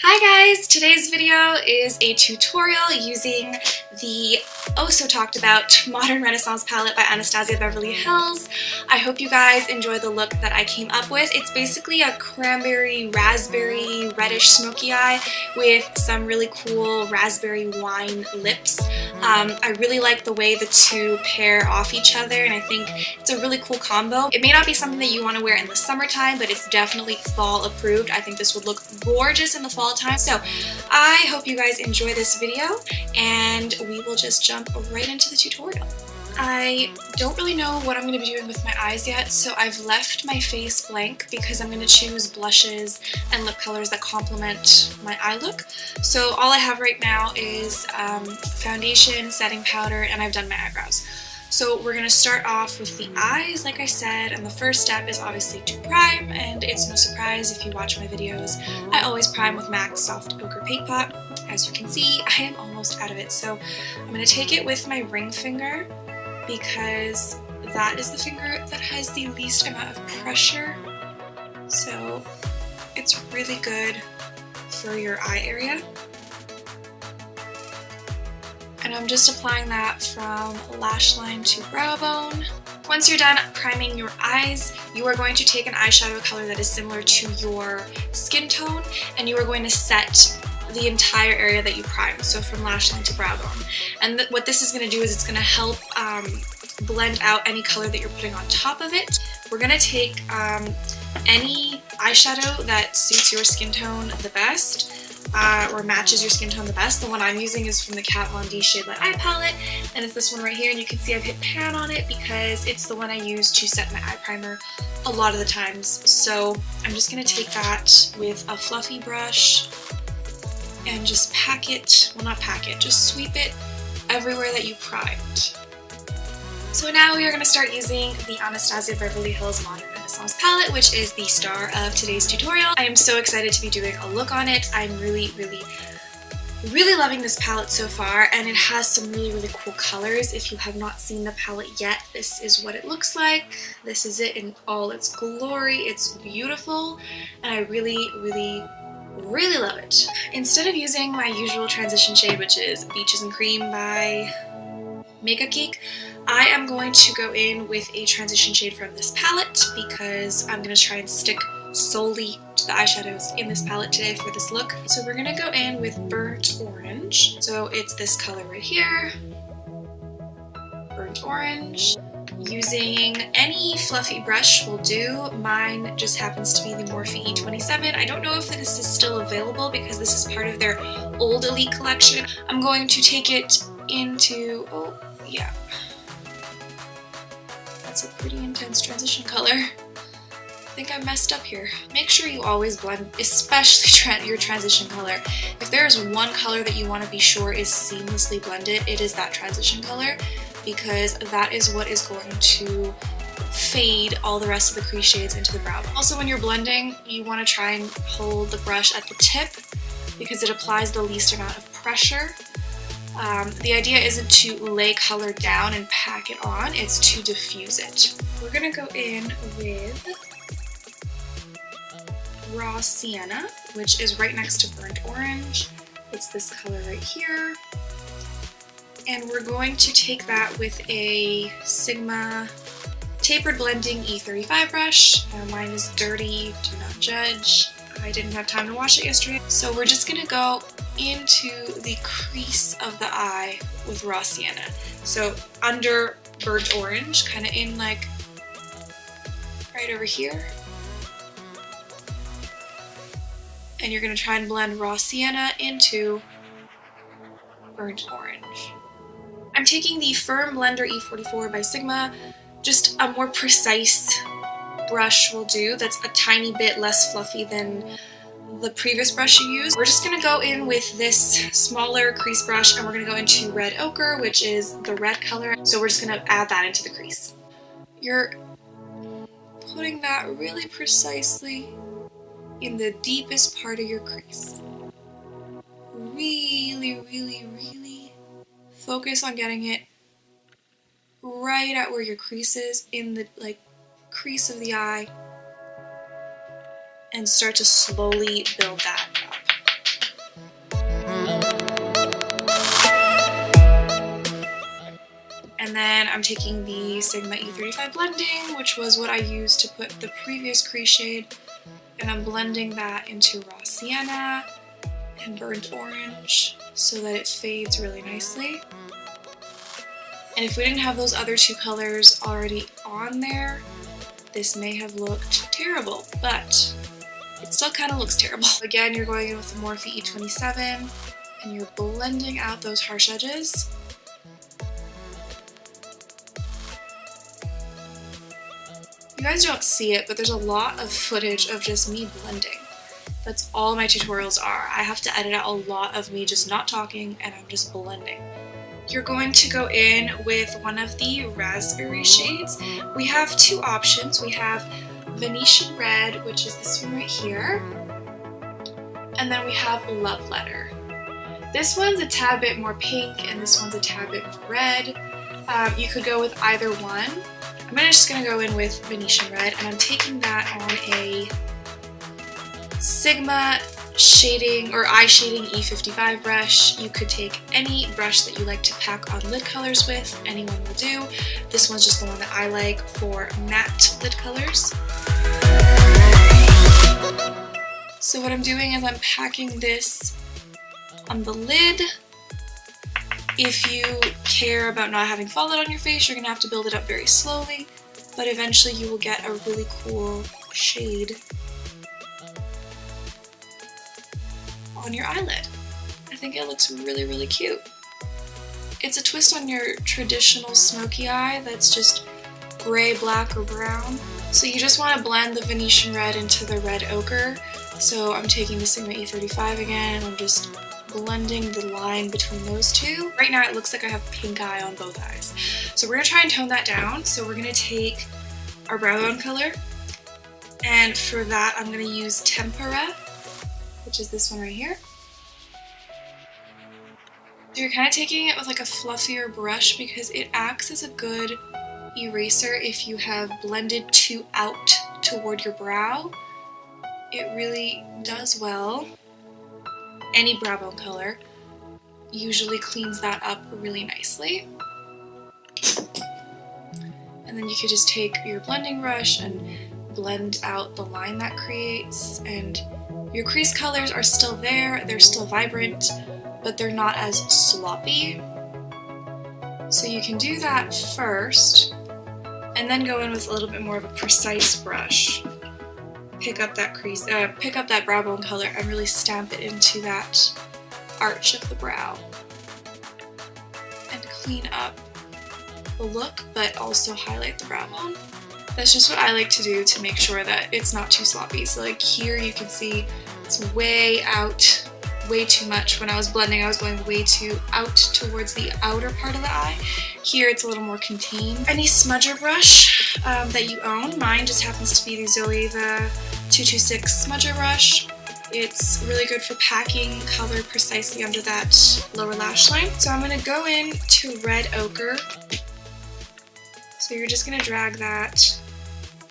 Hi guys! Today's video is a tutorial using the so talked about Modern Renaissance palette by Anastasia Beverly Hills. I hope you guys enjoy the look that I came up with. It's basically a cranberry, raspberry, reddish smoky eye with some really cool raspberry wine lips. I really like the way the two pair off each other, and I think it's a really cool combo. It may not be something that you want to wear in the summertime, but it's definitely fall approved. I think this would look gorgeous in the fall time. So I hope you guys enjoy this video, and we will just jump right into the tutorial. I don't really know what I'm going to be doing with my eyes yet, so I've left my face blank because I'm going to choose blushes and lip colors that complement my eye look. So all I have right now is foundation, setting powder, and I've done my eyebrows. So we're going to start off with the eyes, like I said, and the first step is obviously to prime, and it's no surprise if you watch my videos. I always prime with MAC's Soft Ochre Paint Pot. As you can see, I am almost out of it, so I'm going to take it with my ring finger because that is the finger that has the least amount of pressure. So it's really good for your eye area. And I'm just applying that from lash line to brow bone. Once you're done priming your eyes, you are going to take an eyeshadow color that is similar to your skin tone, and you are going to set the entire area that you prime, so from lash line to brow bone. And what this is going to do is it's going to help blend out any color that you're putting on top of it. We're going to take any eyeshadow that suits your skin tone the best, or matches your skin tone the best. The one I'm using is from the Kat Von D Shade Light Eye Palette, and it's this one right here, and you can see I've hit pan on it because it's the one I use to set my eye primer a lot of the times. So I'm just going to take that with a fluffy brush and just pack it, well not pack it, just sweep it everywhere that you primed. So now we are going to start using the Anastasia Beverly Hills Modern Renaissance palette, which is the star of today's tutorial. I am so excited to be doing a look on it. I'm really loving this palette so far, and it has some really cool colors. If you have not seen the palette yet, this is what it looks like. This is it in all its glory. It's beautiful, and I really love it. Instead of using my usual transition shade, which is Beaches and Cream by Geek, I am going to go in with a transition shade from this palette because I'm going to try and stick solely to the eyeshadows in this palette today for this look. So we're going to go in with Burnt Orange. So it's this color right here, Burnt Orange. Using any fluffy brush will do. Mine just happens to be the Morphe E27. I don't know if this is still available because this is part of their old Elite collection. I'm going to take it into, oh yeah, that's a pretty intense transition color. I think I messed up here. Make sure you always blend, especially your transition color. If there is one color that you want to be sure is seamlessly blended, it is that transition color, because that is what is going to fade all the rest of the crease shades into the brow bone. Also, when you're blending, you want to try and hold the brush at the tip because it applies the least amount of pressure. The idea isn't to lay color down and pack it on, it's to diffuse it. We're going to go in with Raw Sienna, which is right next to Burnt Orange. It's this color right here. And we're going to take that with a Sigma Tapered Blending E35 brush. Mine is dirty, do not judge. I didn't have time to wash it yesterday. So we're just going to go into the crease of the eye with Raw Sienna. So under Burnt Orange, kind of in like right over here. And you're going to try and blend Raw Sienna into Burnt Orange. I'm taking the Firm Blender E44 by Sigma. Just a more precise brush will do. That's a tiny bit less fluffy than the previous brush you used. We're just going to go in with this smaller crease brush, and we're going to go into Red Ochre, which is the red color. So we're just going to add that into the crease. You're putting that really precisely in the deepest part of your crease. Really focus on getting it right at where your crease is, in the crease of the eye, and start to slowly build that up. And then I'm taking the Sigma E35 blending, which was what I used to put the previous crease shade, and I'm blending that into raw sienna and burnt orange so that it fades really nicely. And if we didn't have those other two colors already on there, this may have looked terrible, but it still kind of looks terrible. Again, you're going in with the Morphe E27 and you're blending out those harsh edges. You guys don't see it, but there's a lot of footage of just me blending. That's all my tutorials are. I have to edit out a lot of me just not talking and I'm just blending. You're going to go in with one of the raspberry shades. We have two options. We have Venetian Red, which is this one right here, and then we have Love Letter. This one's a tad bit more pink and this one's a tad bit more red. You could go with either one. I'm just going to go in with Venetian Red, and I'm taking that on a Sigma shading or eye shading E55 brush. You could take any brush that you like to pack on lid colors with, anyone will do. This one's just the one that I like for matte lid colors. So what I'm doing is I'm packing this on the lid. If you care about not having fallout on your face, you're going to have to build it up very slowly, but eventually you will get a really cool shade on your eyelid. I think it looks really, really cute. It's a twist on your traditional smoky eye that's just gray, black, or brown. So you just want to blend the Venetian Red into the red ochre. So I'm taking the Sigma E35 again, and I'm just blending the line between those two. Right now it looks like I have pink eye on both eyes. So we're going to try and tone that down. So we're going to take our brow bone color, and for that I'm going to use Tempera, which is this one right here. So you're kind of taking it with like a fluffier brush because it acts as a good eraser if you have blended too out toward your brow. It really does well. Any brow bone color usually cleans that up really nicely. And then you could just take your blending brush and blend out the line that creates, and your crease colors are still there, they're still vibrant, but they're not as sloppy. So you can do that first, and then go in with a little bit more of a precise brush. Pick up that crease, pick up that brow bone color and really stamp it into that arch of the brow. And clean up the look, but also highlight the brow bone. That's just what I like to do to make sure that it's not too sloppy. So like here you can see it's way out, way too much. When I was blending, I was going way too out towards the outer part of the eye. Here it's a little more contained. Any smudger brush that you own, mine just happens to be the Zoe the 226 smudger brush. It's really good for packing color precisely under that lower lash line. So I'm going to go in to red ochre. So you're just going to drag that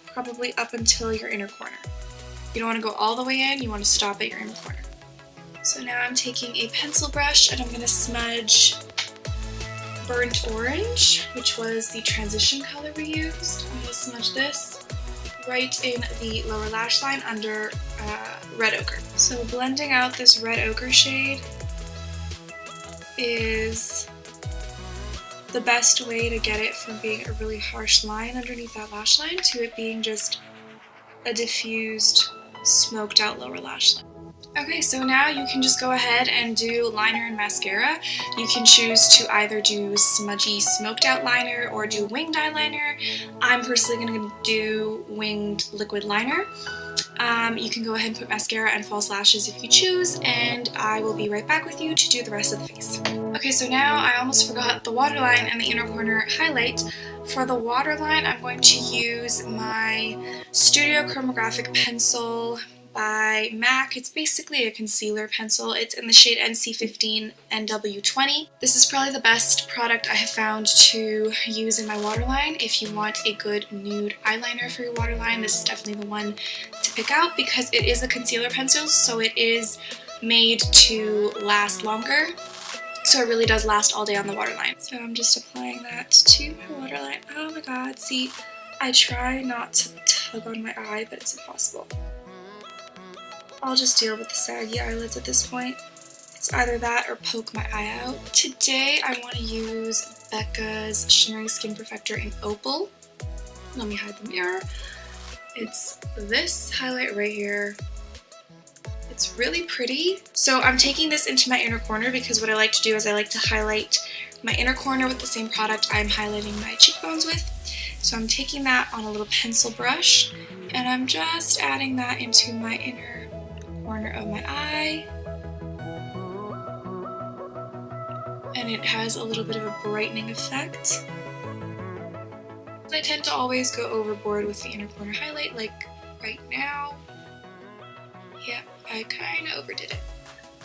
probably up until your inner corner. You don't want to go all the way in, you want to stop at your inner corner. So now I'm taking a pencil brush and I'm going to smudge burnt orange, which was the transition color we used. I'm going to smudge this right in the lower lash line under red ochre. So blending out this red ochre shade is the best way to get it from being a really harsh line underneath that lash line to it being just a diffused, smoked out lower lash line. Okay, so now you can just go ahead and do liner and mascara. You can choose to either do smudgy smoked out liner or do winged eyeliner. I'm personally going to do winged liquid liner. You can go ahead and put mascara and false lashes if you choose, and I will be right back with you to do the rest of the face. Okay, so now I almost forgot the waterline and the inner corner highlight. For the waterline, I'm going to use my Studio Chromographic pencil by MAC. It's basically a concealer pencil. It's in the shade NC15 NW20. This is probably the best product I have found to use in my waterline. If you want a good nude eyeliner for your waterline, this is definitely the one to pick out because it is a concealer pencil, so it is made to last longer. so it really does last all day on the waterline. So I'm just applying that to my waterline. Oh my god, see, I try not to tug on my eye, but it's impossible. I'll just deal with the saggy eyelids at this point. It's either that or poke my eye out. Today I want to use Becca's Shimmering Skin Perfector in Opal. Let me hide the mirror. It's this highlight right here. It's really pretty. So I'm taking this into my inner corner because what I like to do is I like to highlight my inner corner with the same product I'm highlighting my cheekbones with. So I'm taking that on a little pencil brush and I'm just adding that into my inner corner of my eye. And it has a little bit of a brightening effect. I tend to always go overboard with the inner corner highlight, like right now. Yep, I kind of overdid it.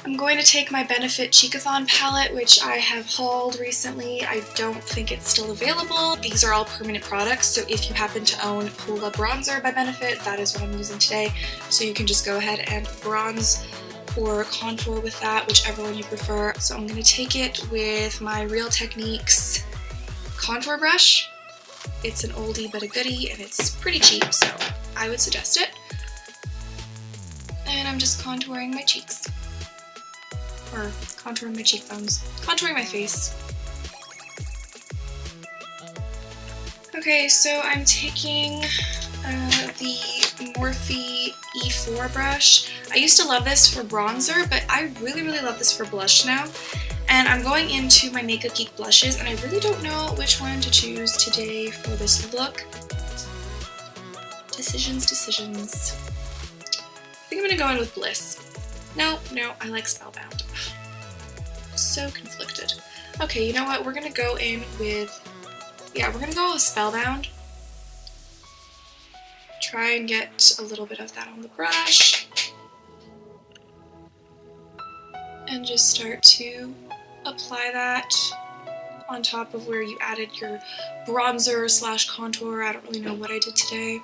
I'm going to take my Benefit Cheekathon palette, which I have hauled recently. I don't think it's still available. These are all permanent products, so if you happen to own Hoola Bronzer by Benefit, that is what I'm using today. So you can just go ahead and bronze or contour with that, whichever one you prefer. So I'm going to take it with my Real Techniques contour brush. It's an oldie but a goodie, and it's pretty cheap, so I would suggest it. And I'm just contouring my cheeks. Or contouring my cheekbones. Contouring my face. Okay, so I'm taking the Morphe E4 brush. I used to love this for bronzer, but I really love this for blush now. And I'm going into my Makeup Geek blushes, and I really don't know which one to choose today for this look. Decisions. I think I'm gonna go in with Bliss. No, I like Spellbound. So conflicted. Okay, you know what? We're gonna go in with, we're gonna go with Spellbound. Try and get a little bit of that on the brush. And just start to apply that on top of where you added your bronzer / contour. I don't really know what I did today.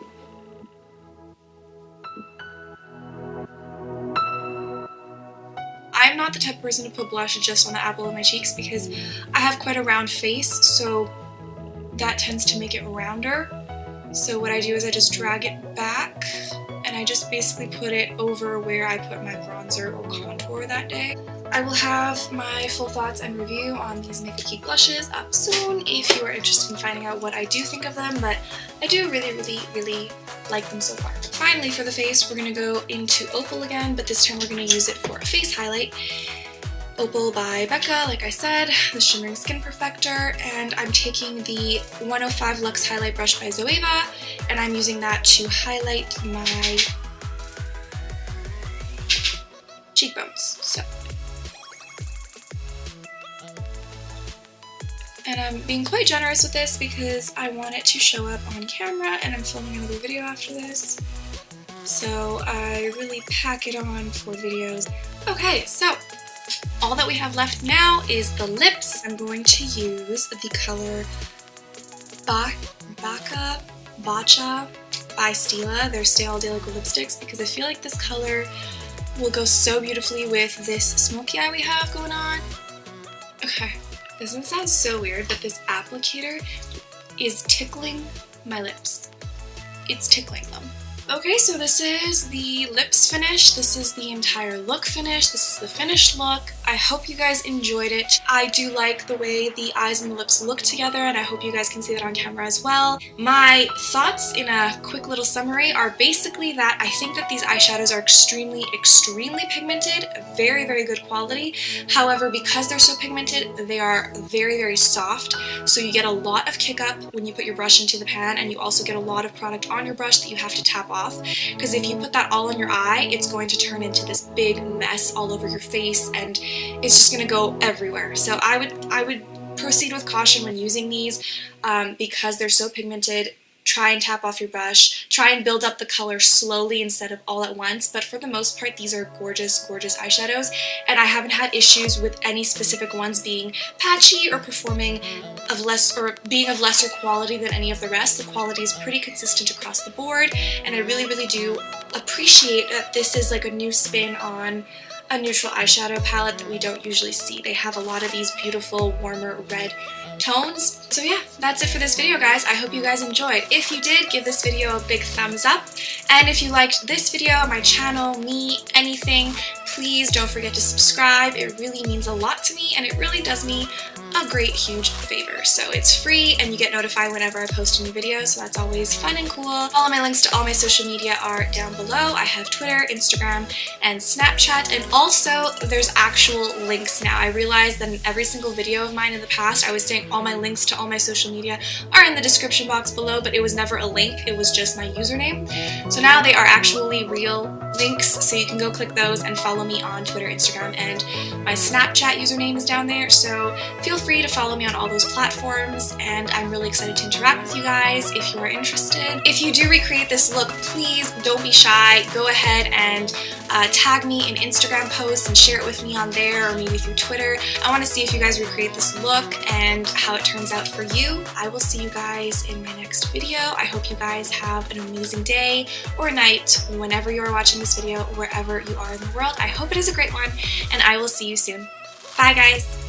I'm not the type of person to put blush just on the apple of my cheeks because I have quite a round face, so that tends to make it rounder. So what I do is I just drag it back and I just basically put it over where I put my bronzer or contour that day. I will have my full thoughts and review on these Makeup Geek blushes up soon if you are interested in finding out what I do think of them, but I do really like them so far. Finally, for the face, we're going to go into Opal again, but this time we're going to use it for a face highlight. Opal by Becca, like I said, the Shimmering Skin Perfector, and I'm taking the 105 Luxe Highlight Brush by Zoeva, and I'm using that to highlight my cheekbones. And I'm being quite generous with this because I want it to show up on camera, and I'm filming another video after this. So I really pack it on for videos. Okay, so all that we have left now is the lips. I'm going to use the color Bacca by Stila. They're Stay All Day Liquid lipsticks because I feel like this color will go so beautifully with this smoky eye we have going on. Okay, doesn't it sound so weird that this applicator is tickling my lips? It's tickling them. Okay, so this is the lips finish, this is the entire look finish, this is the finished look. I hope you guys enjoyed it. I do like the way the eyes and the lips look together, and I hope you guys can see that on camera as well. My thoughts in a quick little summary are basically that I think that these eyeshadows are extremely pigmented, very good quality. However, because they're so pigmented, they are very soft, so you get a lot of kick up when you put your brush into the pan, and you also get a lot of product on your brush that you have to tap off. Because if you put that all on your eye, it's going to turn into this big mess all over your face, and it's just going to go everywhere. So I would proceed with caution when using these because they're so pigmented. Try and tap off your brush. Try and build up the color slowly instead of all at once. But for the most part, these are gorgeous eyeshadows, and I haven't had issues with any specific ones being patchy or performing being of lesser quality than any of the rest. The quality is pretty consistent across the board, and I really do appreciate that this is like a new spin on a neutral eyeshadow palette that we don't usually see. They have a lot of these beautiful, warmer red tones. So yeah, that's it for this video, guys. I hope you guys enjoyed. If you did, give this video a big thumbs up. And if you liked this video, my channel, me, anything, please don't forget to subscribe. It really means a lot to me, and it really does me a great, huge favor. So it's free, and you get notified whenever I post a new video, so that's always fun and cool. All of my links to all my social media are down below. I have Twitter, Instagram, and Snapchat, and also there's actual links now. I realized that in every single video of mine in the past, I was saying all my links to all my social media are in the description box below, but it was never a link, it was just my username. So now they are actually real links, so you can go click those and follow me on Twitter, Instagram, and my Snapchat username is down there, so feel free to follow me on all those platforms, and I'm really excited to interact with you guys if you are interested. If you do recreate this look, please don't be shy. Go ahead and tag me in Instagram posts and share it with me on there, or maybe through Twitter. I want to see if you guys recreate this look and how it turns out for you. I will see you guys in my next video. I hope you guys have an amazing day or night whenever you are watching this video, wherever you are in the world. I hope it is a great one, and I will see you soon. Bye, guys!